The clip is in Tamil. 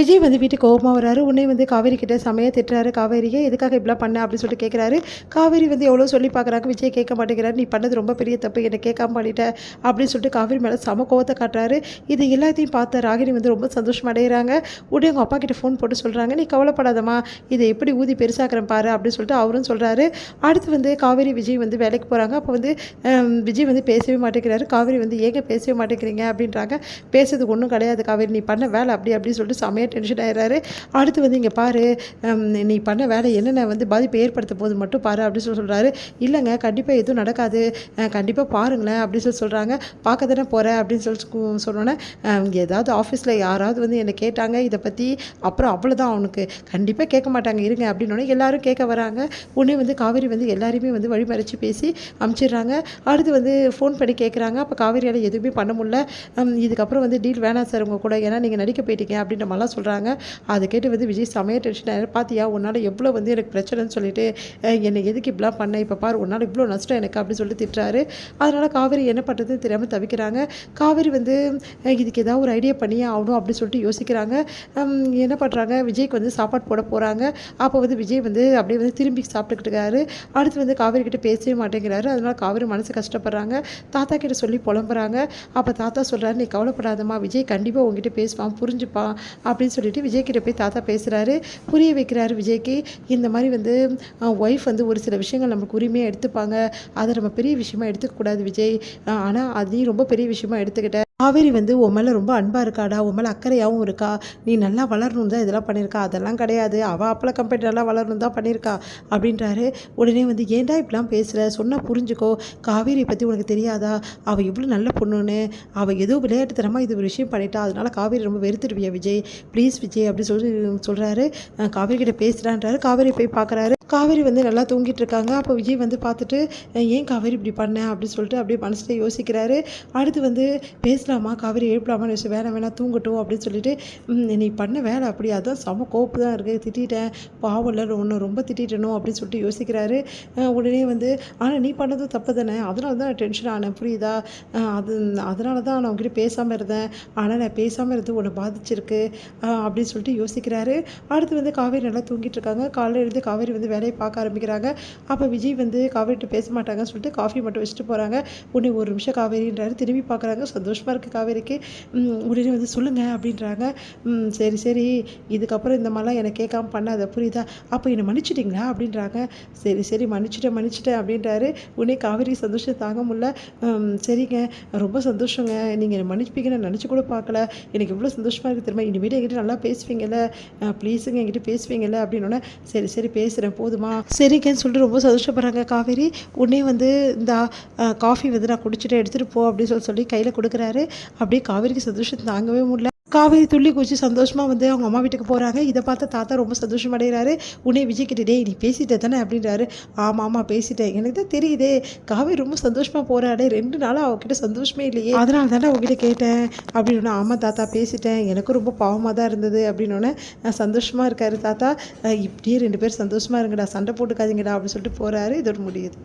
விஜய் வந்து வீட்டுக்கு கோவமா வராரு. உடனே வந்து காவேரி கிட்ட செமையா திட்டுறாரு. காவேரியே எதுக்காக இப்படிலாம் பண்ண அப்படின்னு சொல்லிட்டு கேட்குறாரு. காவேரி வந்து எவ்வளோ சொல்லி பார்க்குறாங்க. விஜய் கேட்க மாட்டேங்கிறாரு. நீ பண்ணது ரொம்ப பெரிய தப்பு, என்னை கேட்காம பண்ணிட்ட அப்படின்னு சொல்லிட்டு காவேரி மேலே செம கோவத்தை காட்டுறாரு. இது எல்லாத்தையும் பார்த்த ராகினி வந்து ரொம்ப சந்தோஷம் அடைகிறாங்க. உடனே அவங்க அப்பா கிட்ட ஃபோன் போட்டு சொல்கிறாங்க, நீ கவலைப்படாதம்மா, இதை எப்படி ஊதி பெருசாக்குறேன் பாரு அப்படின்னு சொல்லிட்டு அவரும் சொல்கிறாரு. அடுத்து வந்து காவேரி விஜய் வந்து வேலைக்கு போகிறாங்க. அப்போ வந்து விஜய் வந்து பேசவே மாட்டேங்கிறாரு. காவேரி வந்து ஏங்க பேசவே மாட்டேங்கிறீங்க அப்படின்றாங்க. பேசுறதுக்கு ஒன்றும் கிடையாது காவேரி, நீ பண்ண வேலை அப்படி அப்படின்னு சொல்லிட்டு செமையாக டென்ஷன் ஆயிடுறாரு. அடுத்து வந்து இங்கே பாரு, நீ பண்ண வேலை என்னென்ன வந்து பாதிப்பை ஏற்படுத்த போது மட்டும் பாரு அப்படின்னு சொல்கிறாரு. இல்லைங்க கண்டிப்பாக எதுவும் நடக்காது, கண்டிப்பாக பாருங்களேன் அப்படின்னு சொல்கிறாங்க. பார்க்க தானே போகிறேன் அப்படின்னு சொன்னோன்னே ஏதாவது ஆஃபீஸில் யாராவது வந்து என்னை கேட்டாங்க இதை பற்றி, அப்புறம் அவ்வளோதான், அவனுக்கு கண்டிப்பாக கேட்க மாட்டாங்க இருங்க அப்படின்னோடனே எல்லாரும் கேட்க வராங்க. உடனே வந்து காவேரி வந்து எல்லாருமே வந்து வழிமறைச்சி பேசி அமுச்சிடுறாங்க. அடுத்து வந்து ஃபோன் பண்ணி கேட்குறாங்க. அப்போ காவேரியால் எதுவுமே பண்ண முடியல. இதுக்கப்புறம் வந்து டீல் வேணாம் சார் உங்கள் கூட, ஏன்னா நீங்கள் நடிக்க போயிட்டீங்க அப்படின்ற மாதிரிலாம் சொல்கிறாங்க. அதை கேட்டு வந்து விஜய் செமையாக டென்ஷன் ஆகிடும். பார்த்தியா உன்னால் எவ்வளோ வந்து எனக்கு பிரச்சனைன்னு சொல்லிட்டு என்னை எதுக்கு இப்படிலாம் பண்ண, இப்போ பாரு உன்னால் இவ்வளோ நஷ்டம் எனக்கு அப்படின்னு சொல்லி திட்டுறாரு. அதனால் காவேரி என்ன பண்ணுறதுன்னு தெரியாமல் தவிக்கிறாங்க. காவேரி வந்து இதுக்கு ஏதாவது ஒரு ஐடியா பண்ணியே ஆகணும் அப்படின்னு சொல்லிட்டு யோசிக்கிறாங்க. என்ன பண்ணுறாங்க, விஜய்க்கு வந்து சாப்பாடு போட போகிறாங்க. அப்போ வந்து விஜய் வந்து அப்படியே வந்து திரும்பி சாப்பிட்டுக்கிட்டு இருக்காரு. அடுத்து வந்து காவேரி கிட்ட பேசவே மாட்டேங்கிறாரு. அதனால் காவேரி மனசு கஷ்டப்படுறாங்க. தாத்தா கிட்ட சொல்லி புலம்புறாங்க. அப்போ தாத்தா சொல்கிறாரு, நீ கவலைப்படாதம்மா, விஜய் கண்டிப்பாக உங்ககிட்ட பேசுவான், புரிஞ்சுப்பான் அப்படின்னு சொல்லிட்டு விஜய் கிட்ட போய் தாத்தா பேசுகிறாரு. புரிய வைக்கிறாரு விஜய்க்கு. இந்த மாதிரி வந்து ஒய்ஃப் வந்து ஒரு சில விஷயங்கள் நமக்கு உரிமையாக எடுத்துப்பாங்க, அதை நம்ம பெரிய விஷயமா எடுத்துக்கக்கூடாது விஜய், ஆனால் அதையும் ரொம்ப பெரிய விஷயமா எடுத்துக்கிட்ட. காவேரி வந்து உன் மேலே ரொம்ப அன்பாக இருக்காடா, உன் மேலே அக்கறையாகவும் இருக்கா, நீ நல்லா வளரணும் தான் இதெல்லாம் பண்ணியிருக்கா, அதெல்லாம் கிடையாது, அவள் அப்பள கம்பெனி நல்லா வளரணும் தான் பண்ணியிருக்கா அப்படின்றாரு. உடனே வந்து ஏன்டா இப்படிலாம் பேசுகிற, சொன்னால் புரிஞ்சுக்கோ, காவேரி பற்றி உனக்கு தெரியாதா, அவள் எவ்வளோ நல்ல பொண்ணுன்னு, அவள் ஏதோ விளையாட்டுத்தனமாக இது ஒரு விஷயம் பண்ணிட்டா, அதனால் காவேரி ரொம்ப வெறுத்துடுவியா விஜய், ப்ளீஸ் விஜய் அப்படி சொல்கிறாரு. காவேரி கிட்ட பேசுகிறான்றாரு. காவேரி போய் பார்க்குறாரு. காவேரி வந்து நல்லா தூங்கிட்டு இருக்காங்க. அப்போ விஜய் வந்து பார்த்துட்டு ஏன் காவேரி இப்படி பண்ண அப்படின்னு சொல்லிட்டு அப்படியே மனசில் யோசிக்கிறாரு. அடுத்து வந்து பேசலாமா, காவேரி எழுப்பலாமான்னு யோசிச்சு, வேணாம் தூங்கட்டும் அப்படின்னு சொல்லிட்டு நீ பண்ண வேலை அப்படி, அதான் செம கோப்பு தான் இருக்குது, திட்டேன் பாவம் இல்லை, ஒன்று ரொம்ப திட்டணும் அப்படின்னு சொல்லிட்டு யோசிக்கிறாரு. உடனே வந்து ஆனால் நீ பண்ணதும் தப்பு தானே, அதனால தான் நான் டென்ஷன் ஆனேன் புரியுதா, அதனால தான் நான் உங்ககிட்ட பேசாமல் இருந்தேன், ஆனால் நான் பேசாமல் இருந்து உன்னை பாதிச்சிருக்கு அப்படின்னு சொல்லிட்டு யோசிக்கிறாரு. அடுத்து வந்து காவேரி நல்லா தூங்கிட்டு இருக்காங்க. காலையில் இருந்து காவேரி வந்து வேலையை பார்க்க ஆரம்பிக்கிறாங்க. அப்போ விஜய் வந்து காவேரிட்டு பேச மாட்டாங்கன்னு சொல்லிட்டு காஃபி மட்டும் வச்சுட்டு போகிறாங்க. உடனே ஒரு நிமிஷம் காவேரின்றாரு. திரும்பி பார்க்குறாங்க. சந்தோஷமாக இருக்குது காவேரிக்கு. உடனே வந்து சொல்லுங்கள் அப்படின்றாங்க. சரி சரி, இதுக்கப்புறம் இந்த மாதிரிலாம் என்னை கேட்காம பண்ணாத புரியுதா, அப்போ என்னை மன்னிச்சிட்டிங்களா அப்படின்றாங்க. சரி மன்னிச்சிட்டேன் அப்படின்றாரு. உடனே காவேரி சந்தோஷம் தாங்க முடியல. சரிங்க ரொம்ப சந்தோஷங்க, நீங்கள் என்னை மன்னிப்பீங்கன்னு நான் நினச்சி கூட பார்க்கல, எனக்கு எவ்வளோ சந்தோஷமாக இருக்குது தெரியுமா, இனிமேட்டு என்கிட்ட நல்லா பேசுவீங்கல்ல, ப்ளீஸுங்க என்கிட்ட பேசுவீங்கல்ல அப்படின்னோடனே சரி பேசுகிறேன் போதுமா, சரிங்கன்னு சொல்லிட்டு ரொம்ப சந்தோஷப்படுறாங்க காவேரி. உடனே வந்து இந்த காஃபி வந்து நான் குடிச்சிட்டு எடுத்துகிட்டு போ அப்படின்னு சொல்லி கையில் கொடுக்குறாரு. அப்படியே காவேரிக்கு சந்தோஷம் தாங்கவே முடியல. காவேரி துள்ளி குச்சி சந்தோஷமாக வந்து அவங்க அம்மா வீட்டுக்கு போகிறாங்க. இதை பார்த்து தாத்தா ரொம்ப சந்தோஷம் அடைகிறாரு. உடனே விஜய் கிட்ட, டேய் நீ பேசிட்ட தானே அப்படின்றாரு. ஆமாம் பேசிட்டேன், எனக்கு தான் தெரியுதே, காவேரி ரொம்ப சந்தோஷமாக போகிறாடே, 2 நாளாக அவகிட்ட சந்தோஷமே இல்லையே, அதனால தானே அவங்ககிட்ட கேட்டேன் அப்படின்னு. ஆமாம் தாத்தா பேசிட்டேன், எனக்கும் ரொம்ப பாவமாக தான் இருந்தது அப்படின்னோடனே சந்தோஷமாக இருக்காரு தாத்தா. இப்படியே 2 பேர் சந்தோஷமாக இருங்கடா, சண்டை போட்டுக்காதீங்கடா அப்படின்னு சொல்லிட்டு போகிறாரு. இதோட முடியுது.